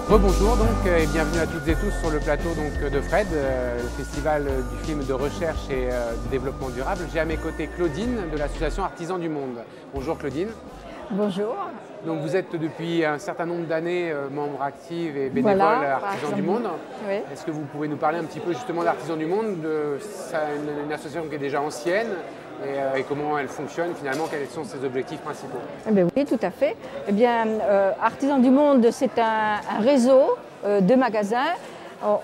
Rebonjour donc et bienvenue à toutes et tous sur le plateau de FRED, le festival du film de recherche et de développement durable. J'ai à mes côtés Claudine de l'association Artisans du Monde. Bonjour Claudine. Bonjour. Donc vous êtes depuis un certain nombre d'années membre active et bénévole à Artisans du Monde. Oui. Est-ce que vous pouvez nous parler un petit peu justement d'Artisans du Monde, c'est une association qui est déjà ancienne et comment elle fonctionne finalement, quels sont ses objectifs principaux? Eh bien, oui, tout à fait. Eh bien, Artisans du Monde, c'est un réseau de magasins.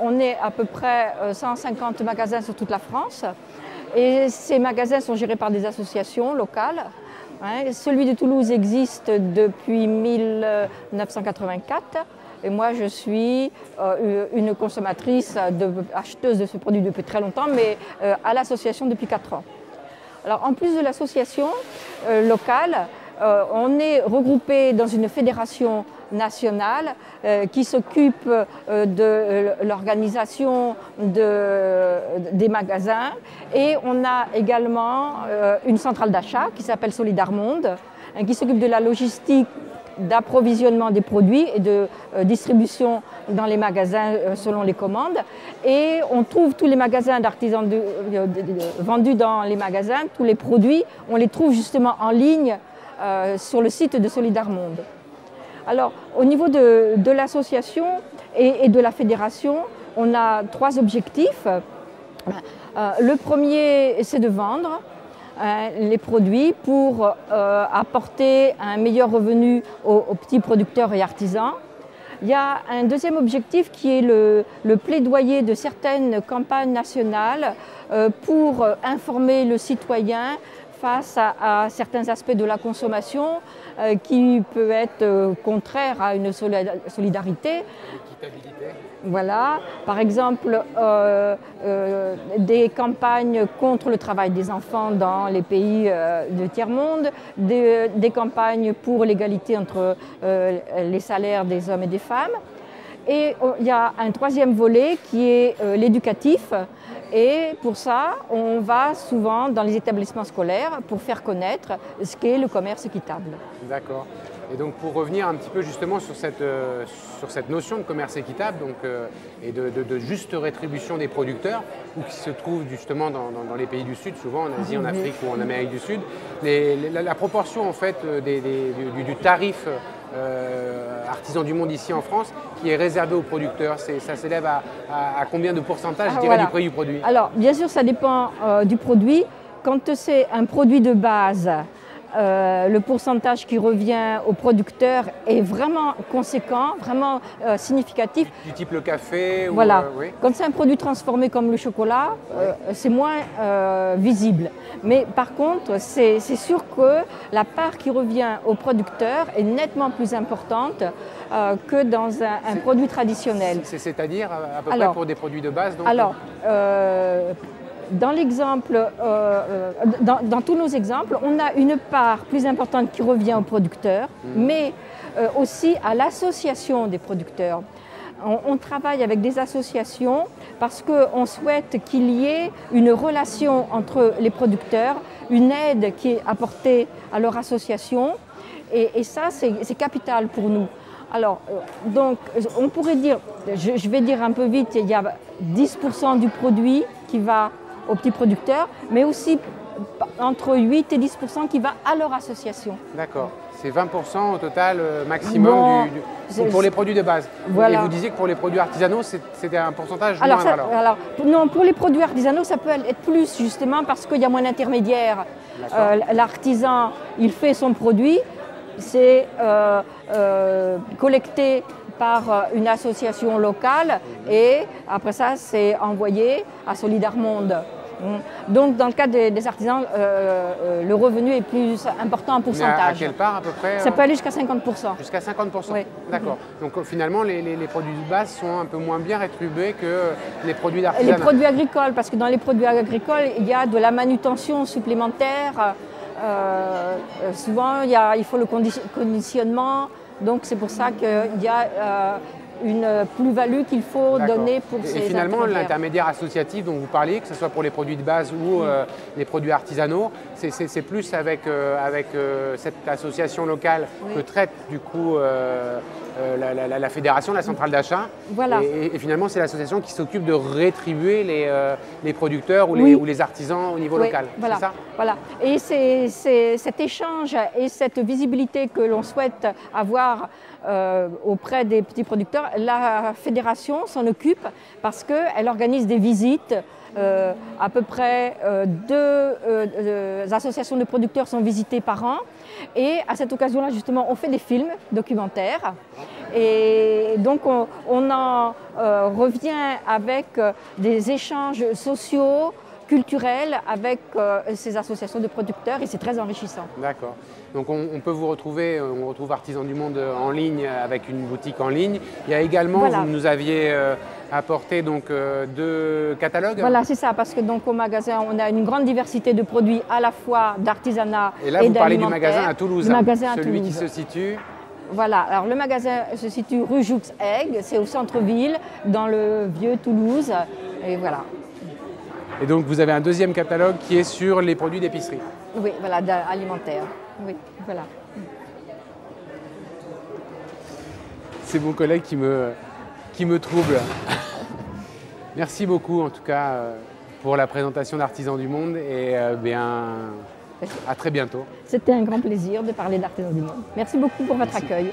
On est à peu près 150 magasins sur toute la France. Et ces magasins sont gérés par des associations locales. Celui de Toulouse existe depuis 1984. Et moi, je suis une consommatrice, acheteuse de ce produit depuis très longtemps, mais à l'association depuis 4 ans. Alors, en plus de l'association locale, on est regroupé dans une fédération nationale qui s'occupe de l'organisation des magasins, et on a également une centrale d'achat qui s'appelle Solidarmonde, qui s'occupe de la logistique d'approvisionnement des produits et de distribution dans les magasins selon les commandes. Et on trouve tous les magasins d'artisans vendus dans les magasins, tous les produits, on les trouve justement en ligne sur le site de Solidarmonde. Alors, au niveau de l'association et de la fédération, on a 3 objectifs. Le premier, c'est de vendre les produits pour apporter un meilleur revenu aux petits producteurs et artisans. Il y a un deuxième objectif qui est le plaidoyer de certaines campagnes nationales pour informer le citoyen face à certains aspects de la consommation qui peut être contraire à une solidarité. Voilà, par exemple, des campagnes contre le travail des enfants dans les pays du tiers-monde, des campagnes pour l'égalité entre les salaires des hommes et des femmes. Et il y a un troisième volet qui est l'éducatif. Et pour ça, on va souvent dans les établissements scolaires pour faire connaître ce qu'est le commerce équitable. D'accord. Et donc pour revenir un petit peu justement sur cette notion de commerce équitable et de juste rétribution des producteurs, ou qui se trouvent justement dans les pays du Sud, souvent en Asie, en Afrique ou en Amérique du Sud, la proportion en fait du tarif Artisans du Monde ici en France qui est réservé aux producteurs, ça s'élève à combien de pourcentage, je dirais, du prix du produit? Alors bien sûr ça dépend du produit. Quand c'est un produit de base, le pourcentage qui revient aux producteurs est vraiment conséquent, vraiment significatif. Du type le café? Voilà. Oui. Quand c'est un produit transformé comme le chocolat, c'est moins visible. Mais par contre, c'est sûr que la part qui revient aux producteurs est nettement plus importante que dans un produit traditionnel. C'est-à-dire à peu près pour des produits de base donc... Alors, dans l'exemple, dans tous nos exemples, on a une part plus importante qui revient aux producteurs, mais aussi à l'association des producteurs. On travaille avec des associations parce qu'on souhaite qu'il y ait une relation entre les producteurs, une aide qui est apportée à leur association, et ça c'est capital pour nous. Alors, donc, on pourrait dire, je vais dire un peu vite, il y a 10% du produit qui va aux petits producteurs, mais aussi entre 8 et 10% qui va à leur association. D'accord, c'est 20% au total maximum pour les produits de base. Voilà. Et vous disiez que pour les produits artisanaux, c'était un pourcentage moindre alors? Non, pour les produits artisanaux, ça peut être plus justement parce qu'il y a moins d'intermédiaires. L'artisan, il fait son produit, c'est collecté par une association locale et après ça c'est envoyé à Solidarmonde. Donc dans le cas des artisans, le revenu est plus important en pourcentage. Mais à quelle part à peu près? Ça peut aller jusqu'à 50%. Jusqu'à 50%? Oui. D'accord. Donc finalement les produits de base sont un peu moins bien rétribués que les produits d'artisanat? Les produits agricoles, parce que dans les produits agricoles, il y a de la manutention supplémentaire. Souvent il faut le conditionnement. Donc c'est pour ça qu'il y a une plus-value qu'il faut donner pour ces Et finalement, intermédiaires. l'intermédiaire associatif dont vous parliez, que ce soit pour les produits de base ou les produits artisanaux, c'est plus avec cette association locale que traite du coup la fédération, la centrale d'achat. Voilà. Et finalement, c'est l'association qui s'occupe de rétribuer les producteurs ou les artisans au niveau local. Voilà, c'est ça? voilà. Et c'est cet échange et cette visibilité que l'on souhaite avoir auprès des petits producteurs. La fédération s'en occupe parce qu'elle organise des visites. À peu près 2 associations de producteurs sont visitées par an. Et à cette occasion-là, justement, on fait des films documentaires. Et donc, on en revient avec des échanges sociaux, culturels avec ces associations de producteurs et c'est très enrichissant. D'accord. Donc on peut vous retrouver, on retrouve Artisans du Monde en ligne avec une boutique en ligne. Il y a également, vous nous aviez apporté donc 2 catalogues. Voilà, c'est ça, parce que donc au magasin, on a une grande diversité de produits à la fois d'artisanat et d'alimentaire. Et là, vous parlez du magasin à Toulouse, celui qui se situe. Voilà, alors le magasin se situe rue Joux-Egg, c'est au centre-ville, dans le vieux Toulouse, et voilà. Et donc vous avez un deuxième catalogue qui est sur les produits d'épicerie. Oui, voilà, alimentaire. Oui, voilà. C'est mon collègue qui me trouble. Merci beaucoup en tout cas pour la présentation d'Artisans du Monde et à très bientôt. C'était un grand plaisir de parler d'Artisans du Monde. Merci beaucoup pour votre accueil.